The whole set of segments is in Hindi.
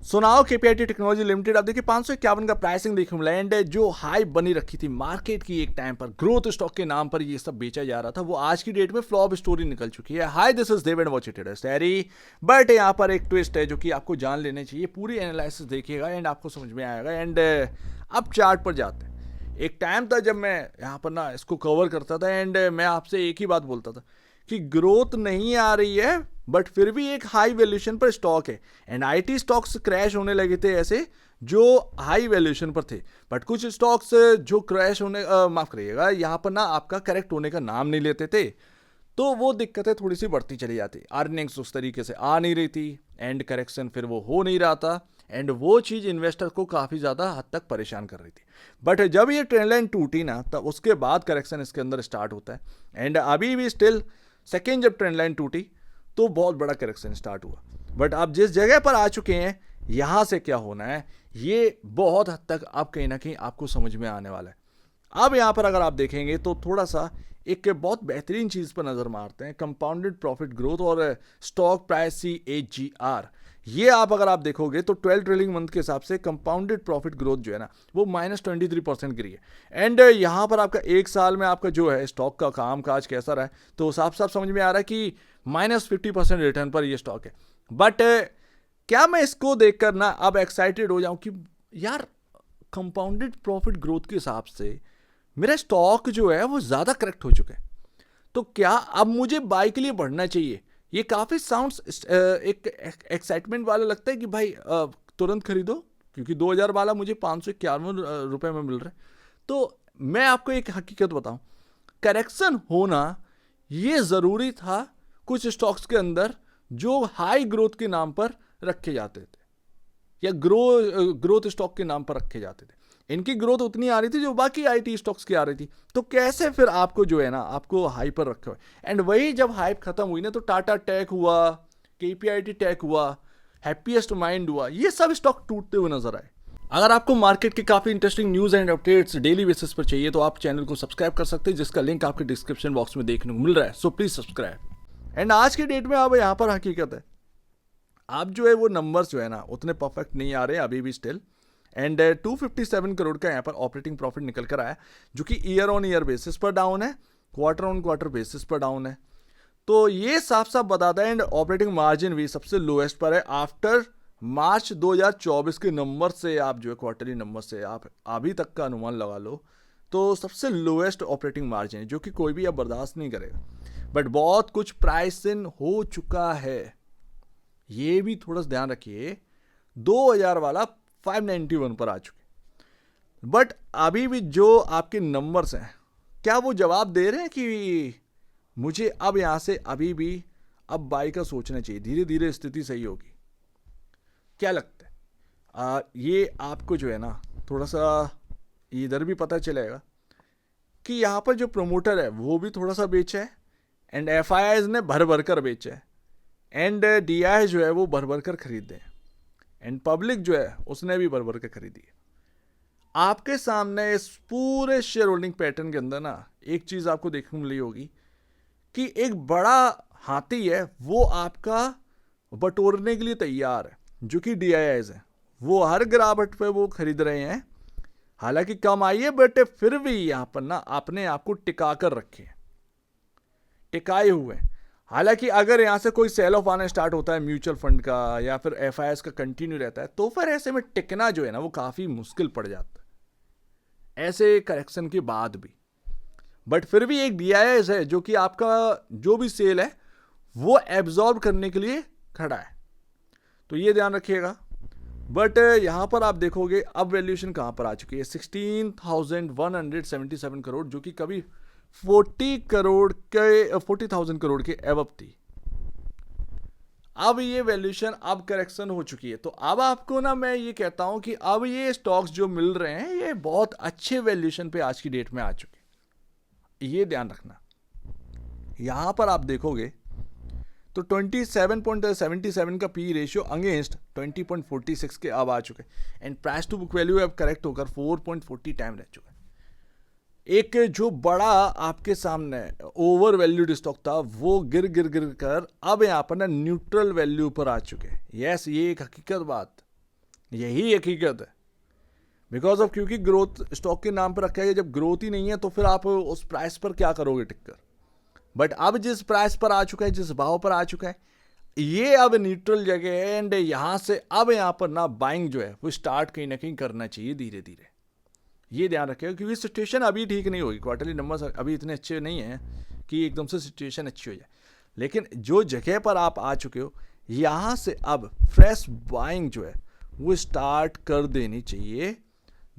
सुनाओ केपीआईटी टेक्नोलॉजी लिमिटेड, अब देखिए 551 का प्राइसिंग देखने को मिला एंड जो हाइप बनी रखी थी मार्केट की एक टाइम पर ग्रोथ स्टॉक के नाम पर ये सब बेचा जा रहा था, वो आज की डेट में फ्लॉप स्टोरी निकल चुकी है। Hi, this is Dev and watch it story. But यहाँ पर एक ट्विस्ट है जो कि आपको जान लेने चाहिए। पूरी एनालिसिस देखिएगा एंड आपको समझ में आएगा। एंड अब चार्ट पर जाते हैं। एक टाइम था जब मैं यहाँ पर ना इसको कवर करता था एंड मैं आपसे एक ही बात बोलता था कि ग्रोथ नहीं आ रही है बट फिर भी एक हाई वैल्यूएशन पर स्टॉक है। एंड आईटी स्टॉक्स क्रैश होने लगे थे ऐसे जो हाई वैल्यूएशन पर थे, बट कुछ स्टॉक्स जो क्रैश होने माफ करिएगा यहाँ पर ना आपका करेक्ट होने का नाम नहीं लेते थे, तो वो दिक्कतें थोड़ी सी बढ़ती चली जाती। अर्निंग्स उस तरीके से आ नहीं रही थी एंड करेक्शन फिर वो हो नहीं रहा था एंड वो चीज़ इन्वेस्टर को काफ़ी ज़्यादा हद तक परेशान कर रही थी। बट जब ये ट्रेंड लाइन टूटी ना तब उसके बाद करेक्शन इसके अंदर स्टार्ट होता है एंड अभी भी स्टिल सेकेंड जब ट्रेंड लाइन टूटी तो बहुत बड़ा करेक्शन स्टार्ट हुआ। बट आप जिस जगह पर आ चुके हैं यहाँ से क्या होना है ये बहुत हद तक आप कहीं ना कहीं आपको समझ में आने वाला है। अब यहाँ पर अगर आप देखेंगे तो थोड़ा सा एक बहुत बेहतरीन चीज़ पर नज़र मारते हैं, कंपाउंडेड प्रॉफिट ग्रोथ और स्टॉक प्राइस CAGR। ये अगर आप देखोगे तो 12 ट्रेलिंग मंथ के हिसाब से कंपाउंडेड प्रॉफिट ग्रोथ जो है ना वो -23% गिरी है। एंड यहाँ पर आपका एक साल में आपका जो है स्टॉक का काम काज कैसा रहा है तो साफ साफ समझ में आ रहा है कि -50% रिटर्न पर ये स्टॉक है। बट क्या मैं इसको देखकर ना अब एक्साइटेड हो जाऊं कि यार कंपाउंडेड प्रॉफिट ग्रोथ के हिसाब से मेरा स्टॉक जो है वो ज़्यादा करेक्ट हो चुका है, तो क्या अब मुझे बाई के लिए बढ़ना चाहिए? ये काफ़ी साउंड्स एक एक्साइटमेंट वाला लगता है कि भाई तुरंत खरीदो क्योंकि 2000 वाला मुझे 551 रुपये में मिल रहा है। तो मैं आपको एक हकीकत बताऊं, करेक्शन होना ये ज़रूरी था कुछ स्टॉक्स के अंदर जो हाई ग्रोथ के नाम पर रखे जाते थे या ग्रोथ स्टॉक के नाम पर रखे जाते थे। इनकी ग्रोथ उतनी आ रही थी जो बाकी आईटी स्टॉक्स की आ रही थी, तो कैसे फिर आपको जो है ना आपको हाई पर रखा हुआ है। एंड वही जब हाइप खत्म हुई ना तो टाटा टेक हुआ, केपीआईटी टेक हुआ, हैप्पीएस्ट माइंड हुआ, ये सब स्टॉक टूटते हुए नजर आए। अगर आपको मार्केट के काफ़ी interesting news and updates daily basis पर चाहिए तो आप चैनल को सब्सक्राइब कर सकते हैं जिसका लिंक आपके डिस्क्रिप्शन बॉक्स में देखने को मिल रहा है, सो प्लीज़ सब्सक्राइब। एंड आज के डेट में अब यहाँ पर हकीकत है आप जो है वो नंबर्स जो है ना उतने परफेक्ट नहीं आ रहे अभी भी स्टिल। एंड 257 करोड़ का यहाँ पर ऑपरेटिंग प्रॉफिट निकल कर आया जो कि ईयर ऑन ईयर बेसिस पर डाउन है, क्वार्टर ऑन क्वार्टर बेसिस पर डाउन है। तो ये साफ साफ बताता है। एंड ऑपरेटिंग मार्जिन भी सबसे लोएस्ट पर है आफ्टर मार्च 2024 के नंबर से, आप जो है क्वार्टरली नंबर से आप अभी तक का अनुमान लगा लो तो सबसे लोएस्ट ऑपरेटिंग मार्जिन है जो कि कोई भी अब बर्दाश्त नहीं करेगा। बट बहुत कुछ प्राइस इन हो चुका है, ये भी थोड़ा सा ध्यान रखिए। 2000 वाला 591 पर आ चुके, बट अभी भी जो आपके नंबर्स हैं क्या वो जवाब दे रहे हैं कि मुझे अब यहां से अभी भी अब बाई का सोचना चाहिए, धीरे धीरे स्थिति सही होगी? क्या लगता है? ये आपको जो है ना थोड़ा सा इधर भी पता चलेगा कि यहाँ पर जो प्रोमोटर है वो भी थोड़ा सा बेचा है एंड FIIs ने भर भर कर बेचा है एंड DI जो है वो भर भर कर खरीदे हैं एंड पब्लिक जो है उसने भी भर भर कर खरीदी है। आपके सामने इस पूरे शेयर होल्डिंग पैटर्न के अंदर ना एक चीज़ आपको देखने को मिली होगी कि एक बड़ा हाथी है वो आपका बटोरने के लिए तैयार है जो कि DIIs है। वो हर गिरावट पे वो खरीद रहे हैं, हालांकि कम आई है बट फिर भी यहाँ पर ना अपने आप को टिका कर रखे, टिकाए हुए हैं। हालांकि अगर यहाँ से कोई सेल ऑफ आना स्टार्ट होता है म्यूचुअल फंड का या फिर FIIs का कंटिन्यू रहता है तो फिर ऐसे में टिकना जो है ना वो काफ़ी मुश्किल पड़ जाता है ऐसे करेक्शन के बाद भी। बट फिर भी एक DIIs है जो कि आपका जो भी सेल है वो एब्जॉर्ब करने के लिए खड़ा है, तो ये ध्यान रखिएगा। बट यहाँ पर आप देखोगे अब वैल्यूएशन कहाँ पर आ चुकी है, 16,177 करोड़ जो कि कभी 40,000 करोड़ के एवब थी। अब ये वैल्यूएशन अब करेक्शन हो चुकी है, तो अब आपको ना मैं ये कहता हूं कि अब ये स्टॉक्स जो मिल रहे हैं ये बहुत अच्छे वैल्यूएशन पे आज की डेट में आ चुके, ये ध्यान रखना। यहां पर आप देखोगे तो 27.77 का पी रेशियो अगेंस्ट 20.46 के अब आ चुके and price to book value अब करेक्ट होकर 4.40 टाइम रह चुका है। एक जो बड़ा आपके सामने ओवर वैल्यूड स्टॉक था वो गिर कर अब यहाँ पर ना न्यूट्रल वैल्यू पर आ चुके हैं। यस, ये एक हकीकत बात यही हकीकत है। बिकॉज ऑफ क्योंकि ग्रोथ स्टॉक के नाम पर रखा है, जब ग्रोथ ही नहीं है तो फिर आप उस प्राइस पर क्या करोगे टिककर। बट अब जिस प्राइस पर आ चुका है, जिस भाव पर आ चुका है, ये अब न्यूट्रल जगह है एंड यहाँ से अब यहाँ पर ना बाइंग जो है वो स्टार्ट कहीं ना कहीं करना चाहिए धीरे धीरे। ये ध्यान रखेगा क्योंकि सिचुएशन अभी ठीक नहीं होगी, क्वार्टरली नंबर्स अभी इतने अच्छे नहीं हैं कि एकदम से सिचुएशन अच्छी हो जाए। लेकिन जो जगह पर आप आ चुके हो, यहाँ से अब फ्रेश बाइंग जो है वो स्टार्ट कर देनी चाहिए।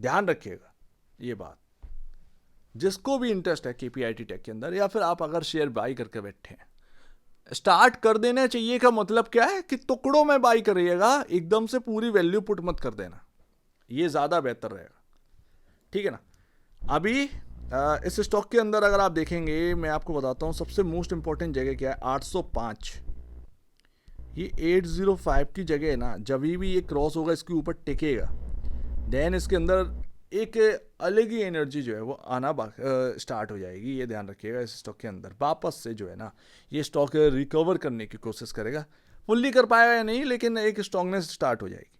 ध्यान रखिएगा ये बात, जिसको भी इंटरेस्ट है केपीआईटी टेक के अंदर, या फिर आप अगर शेयर बाई करके बैठे हैं, स्टार्ट कर देना चाहिए का मतलब क्या है कि टुकड़ों में बाई करिएगा, एकदम से पूरी वैल्यू पुट मत कर देना, ये ज़्यादा बेहतर रहेगा। ठीक है ना। अभी इस स्टॉक के अंदर अगर आप देखेंगे, मैं आपको बताता हूँ सबसे मोस्ट इंपॉर्टेंट जगह क्या है, 805। ये 805 की जगह है ना, जब भी ये क्रॉस होगा इसके ऊपर टिकेगा, देन इसके अंदर एक अलग ही एनर्जी जो है वो आना स्टार्ट हो जाएगी। ये ध्यान रखिएगा, इस स्टॉक के अंदर वापस से जो है ना ये स्टॉक रिकवर करने की कोशिश करेगा। फुल्ली कर पाएगा या नहीं, लेकिन एक स्ट्रांगनेस स्टार्ट हो जाएगी।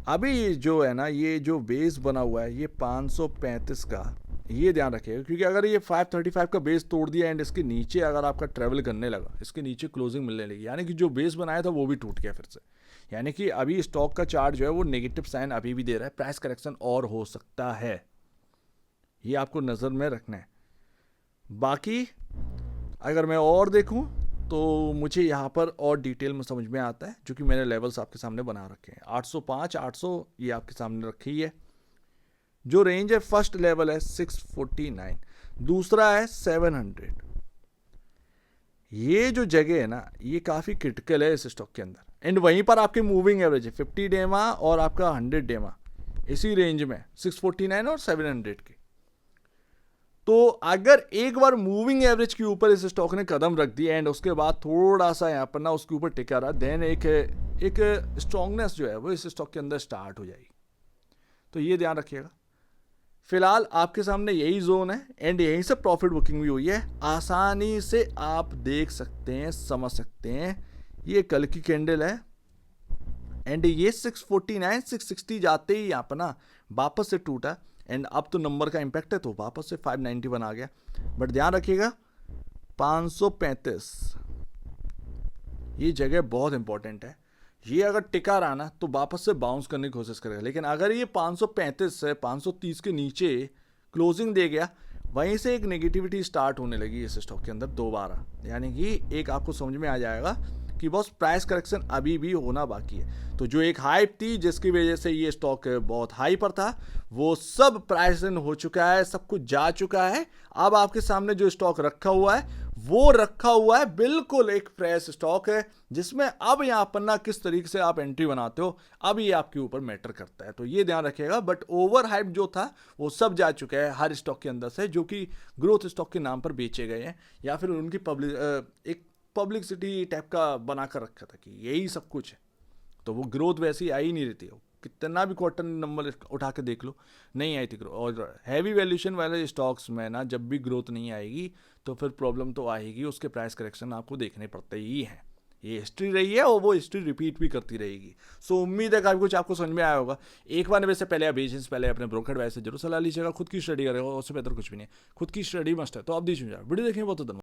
अभी जो है ना ये जो बेस बना हुआ है ये 535 का, ये ध्यान रखिएगा क्योंकि अगर ये 535 का बेस तोड़ दिया एंड इसके नीचे अगर आपका ट्रेवल करने लगा, इसके नीचे क्लोजिंग मिलने लगी, यानी कि जो बेस बनाया था वो भी टूट गया फिर से, यानी कि अभी स्टॉक का चार्ट जो है वो नेगेटिव साइन अभी भी दे रहा है, प्राइस करेक्शन और हो सकता है, ये आपको नज़र में रखना है। बाकी अगर मैं और देखूं तो मुझे यहाँ पर और डिटेल में समझ में आता है, जो कि मैंने लेवल्स आपके सामने बना रखे हैं। 805, 800 ये आपके सामने रखी है। जो रेंज है, फर्स्ट लेवल है 649, दूसरा है 700। ये जो जगह है ना ये काफ़ी क्रिटिकल है इस स्टॉक के अंदर, एंड वहीं पर आपकी मूविंग एवरेज है 50 डेमा और आपका 100 डेमा इसी रेंज में 649 और 700 की। तो अगर एक बार मूविंग एवरेज के ऊपर इस स्टॉक ने कदम रख दिया एंड उसके बाद थोड़ा सा यहाँ पर ना उसके ऊपर टिका रहा, देन एक स्ट्रांगनेस जो है वो इस स्टॉक के अंदर स्टार्ट हो जाएगी। तो ये ध्यान रखिएगा। फिलहाल आपके सामने यही जोन है एंड यहीं से प्रॉफिट बुकिंग भी हुई है, आसानी से आप देख सकते हैं, समझ सकते हैं। ये कल की कैंडल है एंड ये 649 660 जाते ही यहाँ पर ना वापस से टूटा एंड अब तो नंबर का इम्पैक्ट है तो वापस से 591 आ गया। बट ध्यान रखिएगा 535 ये जगह बहुत इंपॉर्टेंट है, ये अगर टिका रहा ना तो वापस से बाउंस करने की कोशिश करेगा। लेकिन अगर ये 535 से 530 के नीचे क्लोजिंग दे गया, वहीं से एक नेगेटिविटी स्टार्ट होने लगी इस स्टॉक के अंदर दोबारा, यानी कि एक आपको समझ में आ जाएगा कि बस प्राइस करेक्शन अभी भी होना बाकी है। तो जो एक हाइप थी जिसकी वजह से ये स्टॉक बहुत हाई पर था, वो सब प्राइस इन हो चुका है, सब कुछ जा चुका है। अब आपके सामने जो स्टॉक रखा हुआ है वो रखा हुआ है बिल्कुल एक फ्रेश स्टॉक है, जिसमें अब यहाँ पर ना किस तरीके से आप एंट्री बनाते हो, अब ये आपके ऊपर मैटर करता है। तो ये ध्यान रखिएगा। बट ओवर हाइप जो था वो सब जा चुका है हर स्टॉक के अंदर से, जो कि ग्रोथ स्टॉक के नाम पर बेचे गए हैं, या फिर उनकी एक पब्लिसिटी टाइप का बनाकर रखा था कि यही सब कुछ है। तो वो ग्रोथ वैसी आई ही नहीं रहती है, कितना भी क्वार्टर नंबर उठा के देख लो, नहीं आई थी ग्रोथ। और हैवी वैल्यूएशन वाले स्टॉक्स में ना जब भी ग्रोथ नहीं आएगी तो फिर प्रॉब्लम तो आएगी, उसके प्राइस करेक्शन आपको देखने पड़ते ही हैं। ये हिस्ट्री रही है और वो हिस्ट्री रिपीट भी करती रहेगी। सो उम्मीद है काफ़ी कुछ आपको समझ में आया होगा। एक बार वैसे पहले आप बेचने से पहले अपने ब्रोकर एडवाइस से जरूर सलाह लीजिएगा, खुद की स्टडी करेगा, उससे बेहतर कुछ भी नहीं, खुद की स्टडी मस्ट है। तो आप दीजिए वीडियो देखिए, बहुत धन्यवाद।